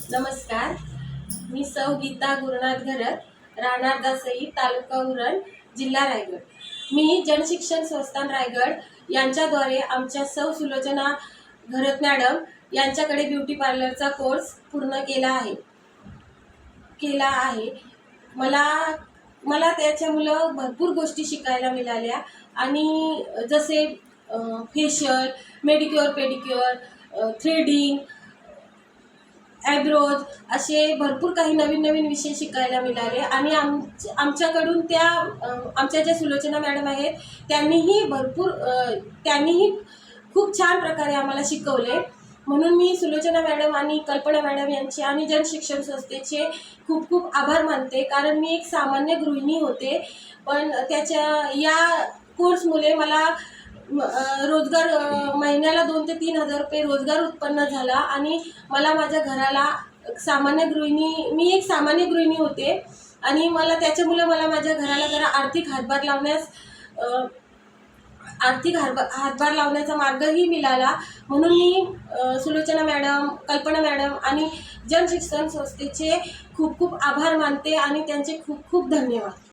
नमस्कार, मी सौ गीता गुरुनाथ घरत, राहणार दासई, तालुका उरण, जिल्हा रायगड। मी जनशिक्षण संस्थान रायगड यांच्याद्वारे आमच्या सौ सुलोचना घरत मॅडम यांच्याकडे ब्युटी पार्लरचा कोर्स पूर्ण केला आहे। मला त्याच्यामुळे भरपूर गोष्टी शिकायला मिळाल्या आणि जसे facial, Medicure, pedicure, threading, eyebrows असे भरपूर काही नवीन विषय शिकायला मिळाले आणि आमच्याकडून आमच्या ज्या सुलोचना मॅडम आहेत त्यांनीही खूप छान प्रकारे आम्हाला शिकवले। म्हणून मी सुलोचना मॅडम आणि कल्पना मॅडम यांचे आणि जनशिक्षण संस्थेचे खूप आभार मानते, कारण मी एक सामान्य गृहिणी होते, पण या कोर्समुळे मला रोजगार महिन्याला 2 ते 3 हजार रुपये रोजगार उत्पन्न झाला आणि मला माझ्या घराला मी एक सामान्य गृहिणी होते आणि त्याच्यामुळे मला माझ्या घराला जरा आर्थिक हातभार लावण्याचा मार्गही मिळाला। म्हणून मी सुलोचना मॅडम, कल्पना मॅडम आणि जनशिक्षण संस्थेचे खूप आभार मानते आणि त्यांचे खूप धन्यवाद।